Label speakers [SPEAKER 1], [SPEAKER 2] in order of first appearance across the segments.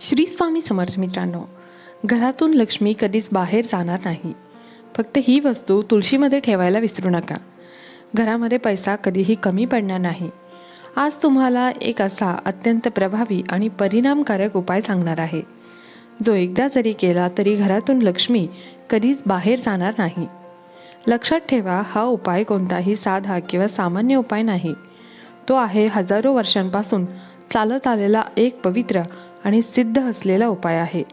[SPEAKER 1] श्री स्वामी समर्थ मित्रांनो, घरातून लक्ष्मी कधीच बाहेर जाणार नाही. फक्त ही वस्तू तुळशीमध्ये ठेवायला विसरू नका. घरामध्ये पैसा कधीही कमी पडणार नाही. आज तुम्हाला एक असा अत्यंत प्रभावी आणि परिणामकारक उपाय सांगणार आहे, जो एकदा जरी केला तरी घरातून लक्ष्मी कधीच बाहेर जाणार नाही. लक्षात ठेवा, हा उपाय कोणताही साधा किंवा सामान्य उपाय नाही. तो आहे हजारो वर्षांपासून चालत आलेला एक पवित्र आणि सिद्ध असलेला उपाय आहे.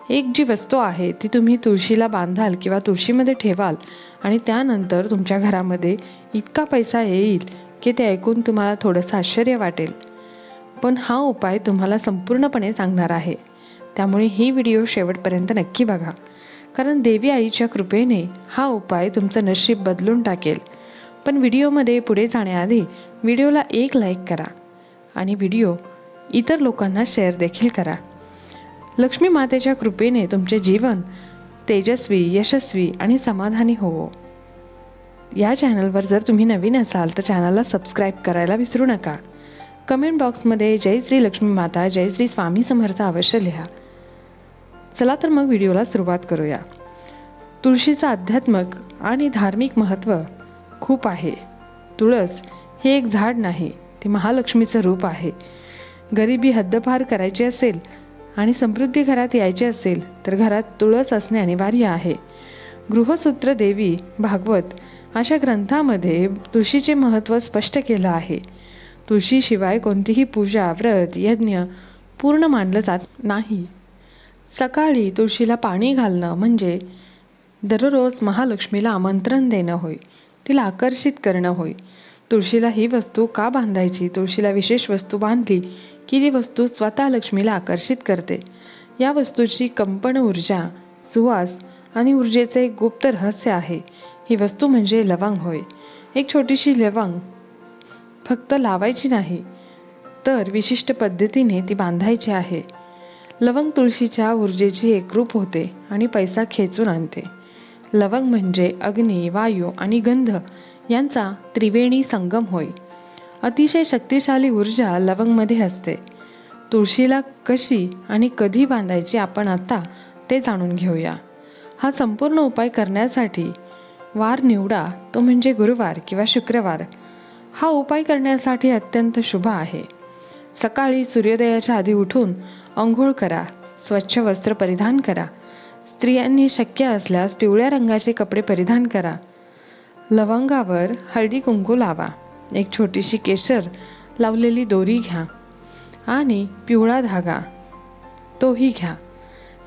[SPEAKER 1] एक जी वस्तू आहे ती तुम्ही तुळशीला बांधाल किंवा तुळशीमध्ये ठेवाल आणि त्यानंतर तुमच्या घरामध्ये इतका पैसा येईल की ते ऐकून तुम्हाला थोडंसं आश्चर्य वाटेल. पण हा उपाय तुम्हाला संपूर्णपणे सांगणार आहे, त्यामुळे ही व्हिडिओ शेवटपर्यंत नक्की बघा. कारण देवी आईच्या कृपेने हा उपाय तुमचं नशीब बदलून टाकेल. पण व्हिडिओमध्ये पुढे जाण्याआधी व्हिडिओला एक लाईक करा आणि व्हिडिओ इतर लोकांना शेअर देखील करा. लक्ष्मी मातेच्या कृपेने तुमचे जीवन तेजस्वी, यशस्वी आणि समाधानी होवो. या चॅनलवर जर तुम्ही नवीन असाल तर चॅनलला सबस्क्राईब करायला विसरू नका. कमेंट बॉक्समध्ये जय श्री लक्ष्मी माता, जय श्री स्वामी समर्थ अवश्य लिहा. चला तर मग व्हिडिओला सुरुवात करूया. तुळशीचं आध्यात्मिक आणि धार्मिक महत्त्व खूप आहे. तुळस हे एक झाड नाही, ती महालक्ष्मीचं रूप आहे. गरिबी हद्दपार करायची असेल आणि समृद्धी घरात यायची असेल तर घरात तुळस असणे अनिवार्य आहे. गृहसूत्र देवी, भागवत अशा ग्रंथामध्ये तुळशीचे महत्त्व स्पष्ट केलं आहे. तुळशीशिवाय कोणतीही पूजा, व्रत, यज्ञ पूर्ण मानलं जात नाही. सकाळी तुळशीला पाणी घालणं म्हणजे दररोज महालक्ष्मीला आमंत्रण देणं होय, तिला आकर्षित करणं होय. तुळशीला ही वस्तू का बांधायची? तुळशीला विशेष वस्तू बांधली की ती वस्तू स्वतः लक्ष्मीला आकर्षित करते. या वस्तूची कंपन ऊर्जा, सुवास आणि ऊर्जेचे एक गुप्त रहस्य आहे. ही वस्तू म्हणजे लवंग होय. एक छोटीशी लवंग फक्त लावायची नाही, तर विशिष्ट पद्धतीने ती बांधायची आहे. लवंग तुळशीच्या ऊर्जेची एकरूप होते आणि पैसा खेचून आणते. लवंग म्हणजे अग्नी, वायू आणि गंध यांचा त्रिवेणी संगम होय. अतिशय शक्तिशाली ऊर्जा लवंगमध्ये असते. तुळशीला कशी आणि कधी बांधायची आपण आता ते जाणून घेऊया. हा संपूर्ण उपाय करण्यासाठी वार निवडा, तो म्हणजे गुरुवार किंवा शुक्रवार. हा उपाय करण्यासाठी अत्यंत शुभ आहे. सकाळी सूर्योदयाच्या आधी उठून अंघोळ करा, स्वच्छ वस्त्र परिधान करा. स्त्रियांनी शक्य असल्यास पिवळ्या रंगाचे कपडे परिधान करा. लवंगावर हळदी कुंकू लावा. एक छोटीशी केशर लावलेली दोरी घ्या आणि पिवळा धागा तोही घ्या.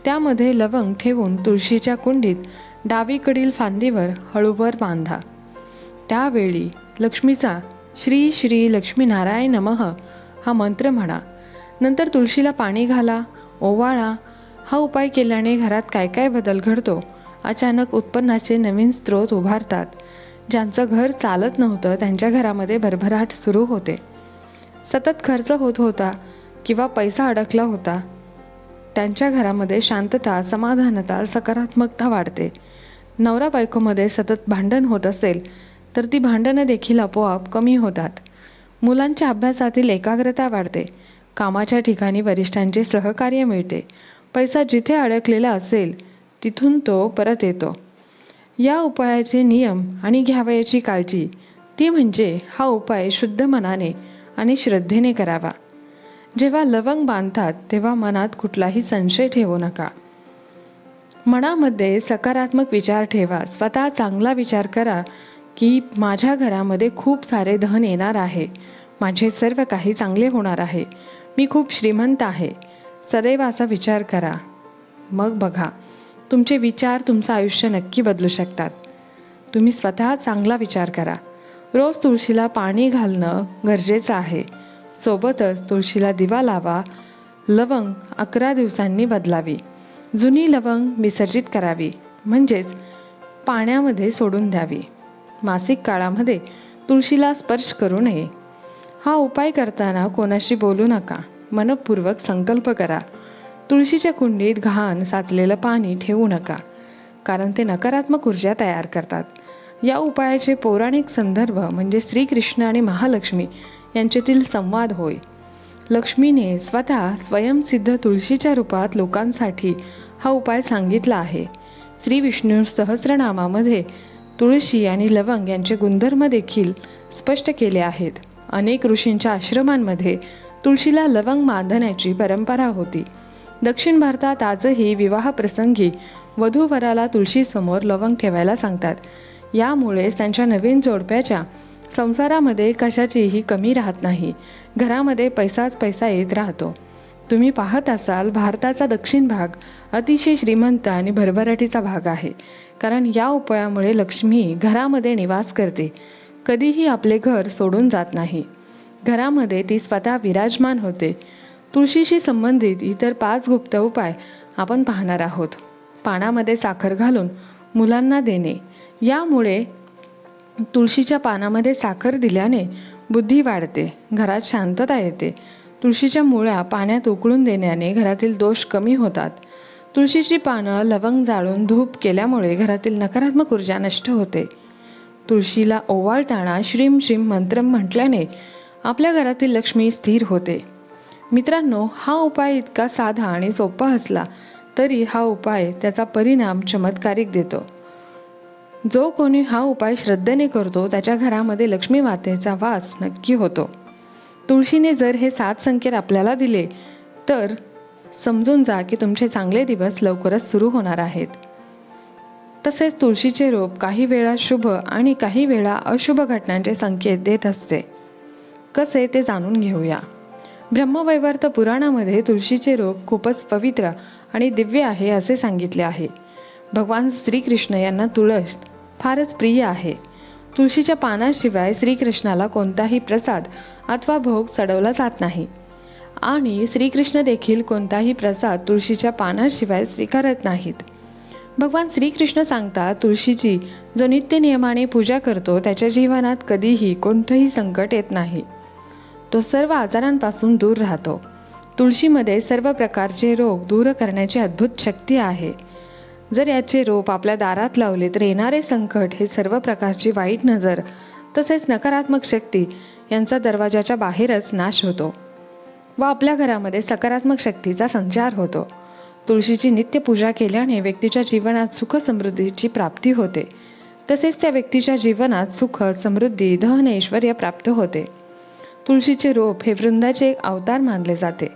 [SPEAKER 1] त्यामध्ये लवंग ठेवून तुळशीच्या कुंडीत डावीकडील फांदीवर हळूवर बांधा. त्यावेळी लक्ष्मीचा श्री श्री लक्ष्मीनारायण नमः हा मंत्र म्हणा. नंतर तुळशीला पाणी घाला, ओवाळा. हा उपाय केल्याने घरात काय काय बदल घडतो. अचानक उत्पन्नाचे नवीन स्रोत उभारतात. ज्यांचं घर चालत नव्हतं त्यांच्या घरामध्ये भरभराट सुरू होते. सतत खर्च होत होता किंवा पैसा अडकला होता, त्यांच्या घरामध्ये शांतता, समाधानता, सकारात्मकता वाढते. नवरा बायकोमध्ये सतत भांडण होत असेल तर ती भांडणं देखील आपोआप कमी होतात. मुलांच्या अभ्यासातील एकाग्रता वाढते. कामाच्या ठिकाणी वरिष्ठांचे सहकार्य मिळते. पैसा जिथे अडकलेला असेल तिथून तो परत येतो. या उपायाचे नियम आणि घ्यावयाची काळजी ती म्हणजे हा उपाय शुद्ध मनाने आणि श्रद्धेने करावा. जेव्हा लवंग बांधतात तेव्हा मनात कुठलाही संशय ठेवू नका. मनामध्ये सकारात्मक विचार ठेवा. स्वतः चांगला विचार करा की माझ्या घरामध्ये खूप सारे धन येणार आहे, माझे सर्व काही चांगले होणार आहे, मी खूप श्रीमंत आहे. सदैव असा विचार करा. मग बघा, तुमचे विचार तुमचं आयुष्य नक्की बदलू शकतात. तुम्ही स्वतः चांगला विचार करा. रोज तुळशीला पाणी घालणं गरजेचं आहे. सोबतच तुळशीला दिवा लावा. लवंग 11 दिवसांनी बदलावी. जुनी लवंग विसर्जित करावी, म्हणजेच पाण्यामध्ये सोडून द्यावी. मासिक काळामध्ये तुळशीला स्पर्श करू नये. हा उपाय करताना कोणाशी बोलू नका. मनपूर्वक संकल्प करा. तुळशीच्या कुंडीत घाण, साचलेलं पाणी ठेवू नका, कारण ते नकारात्मक ऊर्जा तयार करतात. या उपायाचे पौराणिक संदर्भ म्हणजे श्रीकृष्ण आणि महालक्ष्मी यांच्यातील संवाद होय. लक्ष्मीने स्वतः स्वयंसिद्ध तुळशीच्या रूपात लोकांसाठी हा उपाय सांगितला आहे. श्री विष्णू सहस्रनामामध्ये तुळशी आणि लवंग यांचे गुणधर्म देखील स्पष्ट केले आहेत. अनेक ऋषींच्या आश्रमांमध्ये तुळशीला लवंग बांधण्याची परंपरा होती. दक्षिण भारतात आजही विवाहप्रसंगी वधूवराला तुळशीसमोर लवंग ठेवायला सांगतात. यामुळे त्यांच्या नवीन जोडप्याच्या संसारामध्ये कशाचीही कमी राहत नाही. घरामध्ये पैसाच पैसा येत राहतो. तुम्ही पाहत असाल, भारताचा दक्षिण भाग अतिशय श्रीमंत आणि भरभराटीचा भाग आहे. कारण या उपायामुळे लक्ष्मी घरामध्ये निवास करते. कधीही आपले घर सोडून जात नाही. घरामध्ये ती स्वतः विराजमान होते. तुळशीशी संबंधित इतर 5 गुप्त उपाय आपण पाहणार आहोत. पानामध्ये साखर घालून मुलांना देणे. यामुळे तुळशीच्या पानामध्ये साखर दिल्याने बुद्धी वाढते, घरात शांतता येते. तुळशीच्या मुळ्या पाण्यात उकळून देण्याने घरातील दोष कमी होतात. तुळशीची पानं लवंग जाळून धूप केल्यामुळे घरातील नकारात्मक ऊर्जा नष्ट होते. तुळशीला ओवाळताना श्रीम श्रीम मंत्र म्हटल्याने आपल्या घरातील लक्ष्मी स्थिर होते. मित्रांनो, हा उपाय इतका साधा आणि सोपा असला तरी हा उपाय त्याचा परिणाम चमत्कारिक देतो. जो कोणी हा उपाय श्रद्धेने करतो त्याच्या घरामध्ये लक्ष्मी मातेचा वास नक्की होतो. तुळशीने जर हे 7 संकेत आपल्याला दिले तर समजून जा की तुमचे चांगले दिवस लवकरच सुरू होणार आहेत. तसेच तुळशीचे रोप काही वेळा शुभ आणि काही वेळा अशुभ घटनांचे संकेत देत असते. कसे ते जाणून घेऊया. ब्रह्मवैवर्त पुराणामध्ये तुळशीचे रोप खूपच पवित्र आणि दिव्य आहे असे सांगितले आहे. भगवान श्रीकृष्ण यांना तुळस फारच प्रिय आहे. तुळशीच्या पानाशिवाय श्रीकृष्णाला कोणताही प्रसाद अथवा भोग चढवला जात नाही आणि श्रीकृष्ण देखील कोणताही प्रसाद तुळशीच्या पानाशिवाय स्वीकारत नाहीत. भगवान श्रीकृष्ण सांगतात, तुळशीची जो नित्य नियमाने पूजा करतो त्याच्या जीवनात कधीही कोणतंही संकट येत नाही. तो सर्व आजारांपासून दूर राहतो. तुळशीमध्ये सर्व प्रकारचे रोग दूर करण्याची अद्भुत शक्ती आहे. जर याचे रोप आपल्या दारात लावले तर येणारे संकट, हे सर्व प्रकारची वाईट नजर तसेच नकारात्मक शक्ती यांचा दरवाजाच्या बाहेरच नाश होतो व आपल्या घरामध्ये सकारात्मक शक्तीचा संचार होतो. तुळशीची नित्य पूजा केल्याने व्यक्तीच्या जीवनात सुख समृद्धीची प्राप्ती होते. तसेच त्या व्यक्तीच्या जीवनात सुख समृद्धी धन ऐश्वर्य प्राप्त होते. तुळशीचे रोप हे वृंदाचे एक अवतार मानले जाते.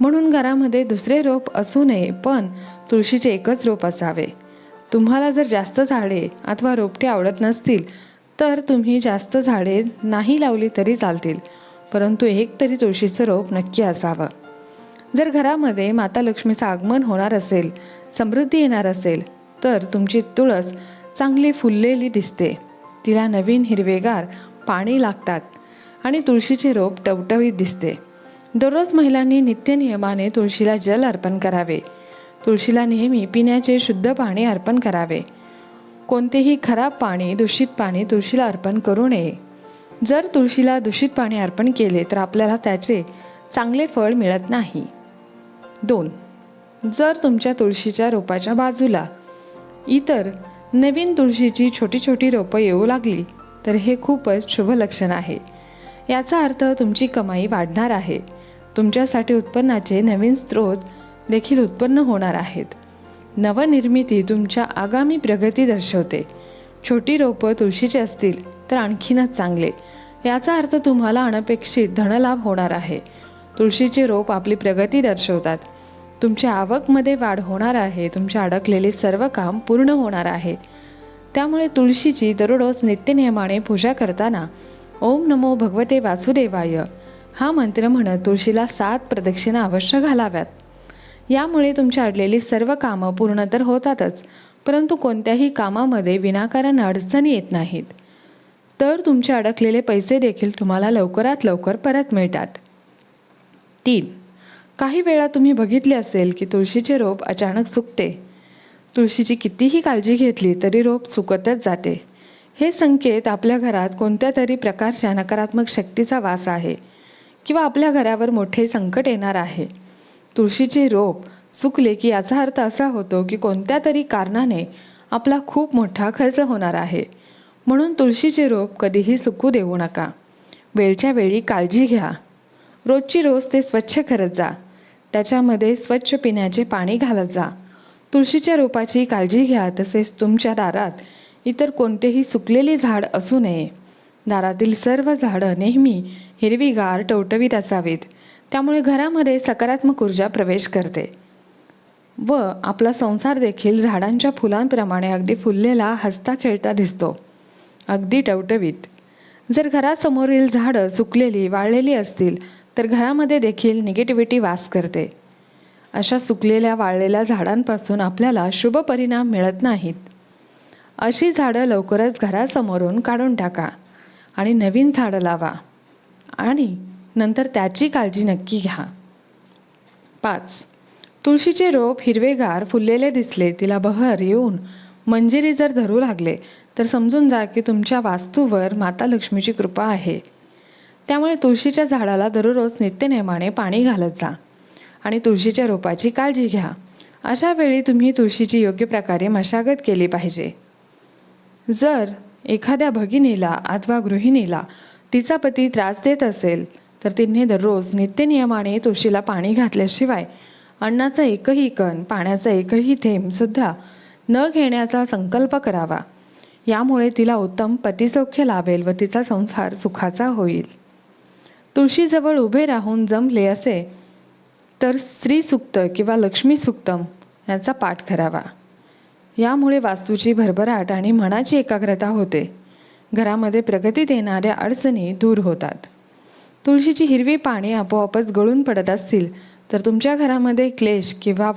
[SPEAKER 1] म्हणून घरामध्ये दुसरे रोप असू नये, पण तुळशीचे एकच रोप असावे. तुम्हाला जर जास्त झाडे अथवा रोपटे आवडत नसतील तर तुम्ही जास्त झाडे नाही लावली तरी चालतील, परंतु एक तरी तुळशीचं रोप नक्की असावं. जर घरामध्ये माता लक्ष्मीचं आगमन होणार असेल, समृद्धी येणार असेल तर तुमची तुळस चांगली फुललेली दिसते. तिला नवीन हिरवेगार पाणी लागतात आणि तुळशीचे रोप टवटवीत दिसते. दररोज महिलांनी नित्य नियमाने तुळशीला जल अर्पण करावे. तुळशीला नेहमी पिण्याचे शुद्ध पाणी अर्पण करावे. कोणतेही खराब पाणी, दूषित पाणी तुळशीला अर्पण करू नये. जर तुळशीला दूषित पाणी अर्पण केले तर आपल्याला त्याचे चांगले फळ मिळत नाही. 2. जर तुमच्या तुळशीच्या रोपाच्या बाजूला इतर नवीन तुळशीची छोटी छोटी रोपं येऊ लागली तर हे खूपच शुभ लक्षण आहे. याचा अर्थ तुमची कमाई वाढणार आहे. तुमच्यासाठी उत्पन्नाचे नवीन स्रोत देखील उत्पन्न होणार आहेत. नवनिर्मिती तुमच्या आगामी प्रगती दर्शवते. छोटी रोपं तुळशीची असतील तर आणखीनच चांगले. याचा अर्थ तुम्हाला अनपेक्षित धनलाभ होणार आहे. तुळशीचे रोप आपली प्रगती दर्शवतात. तुमच्या आवकमध्ये वाढ होणार आहे. तुमचे अडकलेले सर्व काम पूर्ण होणार आहे. त्यामुळे तुळशीची दररोज नित्यनियमाने पूजा करताना ओम नमो भगवते वासुदेवाय हा मंत्र म्हणत तुळशीला 7 प्रदक्षिणा अवश्य घालाव्यात. यामुळे तुमची अडलेली सर्व कामं पूर्ण तर होतातच, परंतु कोणत्याही कामामध्ये विनाकारण अडचणी येत नाहीत. तर तुमचे अडकलेले पैसे देखील तुम्हाला लवकरात लवकर परत मिळतात. 3. काही वेळा तुम्ही बघितले असेल की तुळशीचे रोप अचानक सुकते. तुळशीची कितीही काळजी घेतली तरी रोप सुकतच जाते. हे संकेत आपल्या घरात कोणत्या तरी प्रकारच्या नकारात्मक शक्तीचा वास आहे किंवा आपल्या घरावर मोठे संकट येणार आहे. तुळशीचे रोप सुकले की याचा अर्थ असा होतो की कोणत्या तरी कारणाने आपला खूप मोठा खर्च होणार आहे. म्हणून तुळशीचे रोप कधीही सुकू देऊ नका. वेळच्या वेळी काळजी घ्या. रोजची रोज ते स्वच्छ करत जा. त्याच्यामध्ये स्वच्छ पिण्याचे पाणी घालत जा. तुळशीच्या रोपाची काळजी घ्या. तसेच तुमच्या दारात इतर कोणतेही सुकलेले झाड असू नये. दारातील सर्व झाडं नेहमी हिरवीगार टवटवीत असावीत. त्यामुळे घरामध्ये सकारात्मक ऊर्जा प्रवेश करते व आपला संसार देखील झाडांच्या फुलांप्रमाणे अगदी फुललेला हसता खेळता दिसतो, अगदी टवटवीत. जर घरासमोरील झाडं सुकलेली वाळलेली असतील तर घरामध्ये देखील निगेटिव्हिटी वास करते. अशा सुकलेल्या वाळलेल्या झाडांपासून आपल्याला शुभ परिणाम मिळत नाहीत. अशी झाडं लवकरच घरासमोरून काढून टाका आणि नवीन झाडं लावा आणि नंतर त्याची काळजी नक्की घ्या. 5. तुळशीचे रोप हिरवेगार फुललेले दिसले, तिला बहर येऊन मंजिरी जर धरू लागले तर समजून जा की तुमच्या वास्तूवर माता लक्ष्मीची कृपा आहे. त्यामुळे तुळशीच्या झाडाला दररोज नित्यनेमाने पाणी घालत जा आणि तुळशीच्या रोपाची काळजी घ्या. अशा वेळी तुम्ही तुळशीची योग्य प्रकारे मशागत केली पाहिजे. जर एखाद्या भगिनीला अथवा गृहिणीला तिचा पती त्रास देत असेल तर तिने दररोज नित्यनियमाने तुळशीला पाणी घातल्याशिवाय अन्नाचा एकही कण, पाण्याचा एकही थेंबसुद्धा न घेण्याचा संकल्प करावा. यामुळे तिला उत्तम पतिसौख्य लाभेल व तिचा संसार सुखाचा होईल. तुळशीजवळ उभे राहून जमले असे तर श्रीसूक्त किंवा लक्ष्मी सुक्तम याचा पाठ करावा. यामुळे वास्तूची भरभराट आणि मनाची एकाग्रता होते. घरामध्ये प्रगतीत येणाऱ्या अडचणी दूर होतात. तुळशीची हिरवी पाने आपोआपच गळून पडत असतील तर तुमच्या घरामध्ये क्लेश किंवा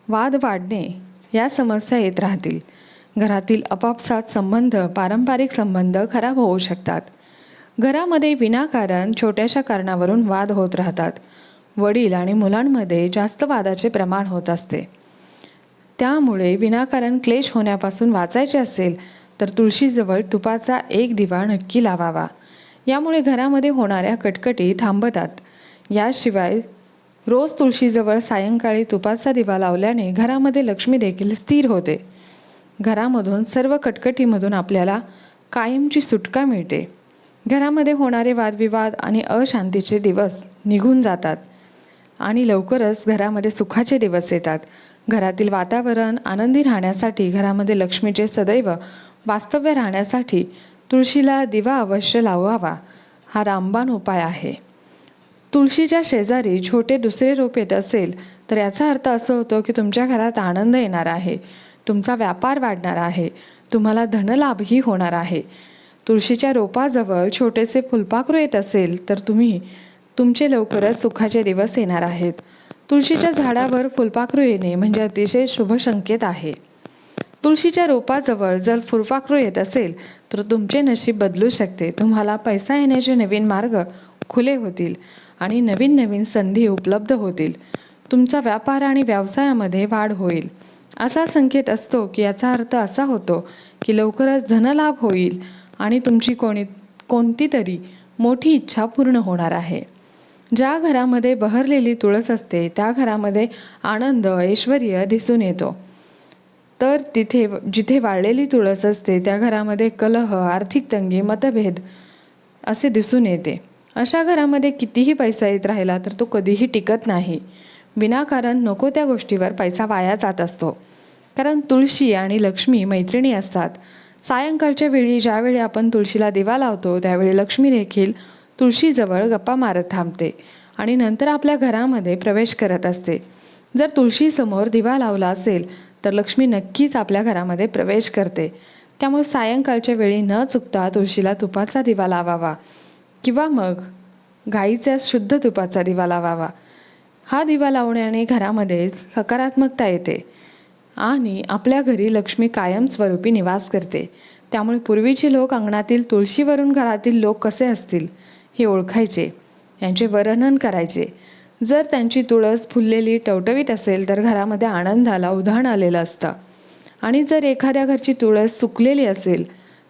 [SPEAKER 1] वाद वाढणे या समस्या येत राहतील. घरातील आपापसात संबंध, पारंपरिक संबंध खराब होऊ शकतात. घरामध्ये विनाकारण छोट्याशा कारणावरून वाद होत राहतात. वडील आणि मुलांमध्ये जास्त वादाचे प्रमाण होत असते. त्यामुळे विनाकारण क्लेश होण्यापासून वाचायचे असेल तर तुळशीजवळ तुपाचा एक दिवा नक्की लावावा. यामुळे घरामध्ये होणाऱ्या कटकटी थांबतात. याशिवाय रोज तुळशीजवळ सायंकाळी तुपाचा दिवा लावल्याने घरामध्ये लक्ष्मी देखील स्थिर होते. घरामधून सर्व कटकटीमधून आपल्याला कायमची सुटका मिळते. घरामध्ये होणारे वादविवाद आणि अशांतीचे दिवस निघून जातात आणि लवकरच घरामध्ये सुखाचे दिवस येतात. घरातील वातावरण आनंदी राहण्यासाठी, घरामध्ये लक्ष्मीचे सदैव वास्तव्य राहण्यासाठी तुळशीला दिवा अवश्य लावावा. हा रामबाण उपाय आहे. तुळशीच्या शेजारी छोटे दुसरे रोप येत असेल तर याचा अर्थ असं होतो की तुमच्या घरात आनंद येणार आहे, तुमचा व्यापार वाढणार आहे, तुम्हाला धनलाभही होणार आहे. तुळशीच्या रोपाजवळ छोटेसे फुलपाखरू येत असेल तर तुमचे लवकरच सुखाचे दिवस येणार आहेत. तुळशीच्या झाडावर फुलपाखरू येणे म्हणजे अतिशय शुभ संकेत आहे. तुळशीच्या रोपाजवळ जर फुलपाखरू येत असेल तर तुमचे नशीब बदलू शकते. तुम्हाला पैसा येण्याचे नवीन मार्ग खुले होतील आणि नवीन नवीन संधी उपलब्ध होतील. तुमचा व्यापार आणि व्यवसायामध्ये वाढ होईल असा संकेत असतो की याचा अर्थ असा होतो की लवकरच धनलाभ होईल आणि तुमची कोणती तरी मोठी इच्छा पूर्ण होणार आहे. ज्या घरामध्ये बहरलेली तुळस असते त्या घरामध्ये आनंद, ऐश्वर्य दिसून येतो. तर जिथे वाळलेली तुळस असते त्या घरामध्ये कलह, आर्थिक तंगी, मतभेद असे दिसून येते. अशा घरामध्ये कितीही पैसा येत राहिला तर तो कधीही टिकत नाही. विनाकारण नको त्या गोष्टीवर पैसा वाया जात असतो. कारण तुळशी आणि लक्ष्मी मैत्रिणी असतात. सायंकाळच्या वेळी ज्यावेळी आपण तुळशीला दिवा लावतो त्यावेळी लक्ष्मी देखील तुळशीजवळ गप्पा मारत थांबते आणि नंतर आपल्या घरामध्ये प्रवेश करत असते. जर तुळशीसमोर दिवा लावला असेल तर लक्ष्मी नक्कीच आपल्या घरामध्ये प्रवेश करते. त्यामुळे सायंकाळच्या वेळी न चुकता तुळशीला तुपाचा दिवा लावावा किंवा मग गाईच्या शुद्ध तुपाचा दिवा लावावा. हा दिवा लावण्याने घरामध्ये सकारात्मकता येते आणि आपल्या घरी लक्ष्मी कायमस्वरूपी निवास करते. त्यामुळे पूर्वीचे लोक अंगणातील तुळशीवरून घरातील लोक कसे असतील हे ओळखायचे, यांचे वर्णन करायचे. जर त्यांची तुळस फुललेली टवटवीत असेल तर घरामध्ये आनंदाला उधाण आलेलं असतं आणि जर एखाद्या घरची तुळस सुकलेली असेल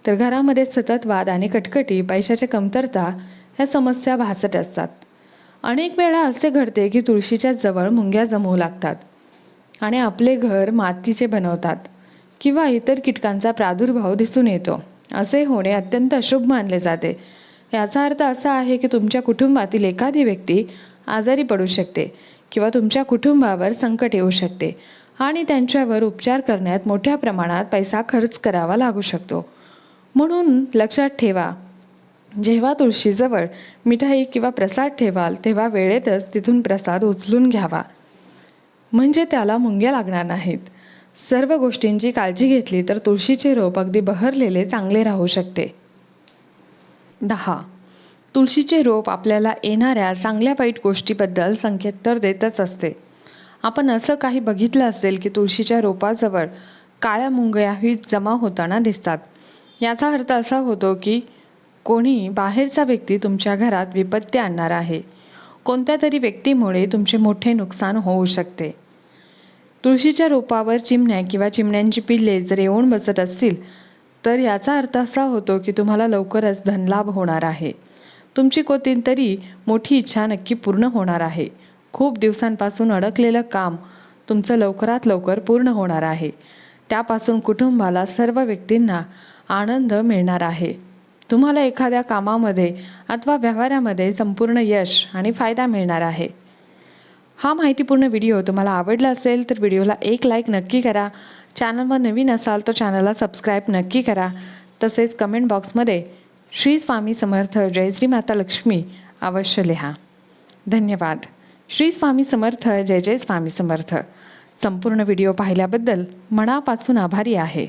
[SPEAKER 1] तर घरामध्ये सतत वाद आणि कटकटी, पैशाची कमतरता ह्या समस्या भासत असतात. अनेक वेळा असे घडते की तुळशीच्या जवळ मुंग्या जमवू लागतात आणि आपले घर मातीचे बनवतात किंवा इतर कीटकांचा प्रादुर्भाव दिसून येतो. असे होणे अत्यंत अशुभ मानले जाते. याचा अर्थ असा आहे की तुमच्या कुटुंबातील एखादी व्यक्ती आजारी पडू शकते किंवा तुमच्या कुटुंबावर संकट येऊ शकते आणि त्यांच्यावर उपचार करण्यात मोठ्या प्रमाणात पैसा खर्च करावा लागू शकतो. म्हणून लक्षात ठेवा, जेव्हा तुळशीजवळ मिठाई किंवा प्रसाद ठेवाल तेव्हा वेळेतच तिथून प्रसाद उचलून घ्यावा, म्हणजे त्याला मुंग्या लागणार नाहीत. सर्व गोष्टींची काळजी घेतली तर तुळशीचे रोप अगदी बहरलेले चांगले राहू शकते. 10. तुळशीचे रोप आपल्याला येणाऱ्या चांगल्या वाईट गोष्टीबद्दल संकेत तर देतच असते. आपण असं काही बघितलं असेल की तुळशीच्या रोपाजवळ काळ्या मुंग्याही जमा होताना दिसतात. याचा अर्थ असा होतो की कोणी बाहेरचा व्यक्ती तुमच्या घरात विपत्ती आणणार आहे. कोणत्या तरी व्यक्तीमुळे तुमचे मोठे नुकसान होऊ शकते. तुळशीच्या रोपावर चिमण्या किंवा चिमण्यांची पिल्ले जर येऊन बसत असतील तर याचा अर्थ असा होतो की तुम्हाला लवकरच धनलाभ होणार आहे. तुमची कोणतीतरी मोठी इच्छा नक्की पूर्ण होणार आहे. खूप दिवसांपासून अडकलेलं काम तुमचं लवकरात लवकर पूर्ण होणार आहे. त्यापासून कुटुंबाला, सर्व व्यक्तींना आनंद मिळणार आहे. तुम्हाला एखाद्या कामामध्ये अथवा व्यवहारामध्ये संपूर्ण यश आणि फायदा मिळणार आहे. हा माहितीपूर्ण व्हिडिओ तुम्हाला आवडला असेल तर व्हिडिओला एक लाईक नक्की करा. चॅनलवर नवीन असाल तर चॅनलला सबस्क्राईब नक्की करा. तसेच कमेंट बॉक्समध्ये श्री स्वामी समर्थ, जय श्री माता लक्ष्मी अवश्य लिहा. धन्यवाद. श्री स्वामी समर्थ, जय जय स्वामी समर्थ. संपूर्ण व्हिडिओ पाहिल्याबद्दल मनापासून आभारी आहे.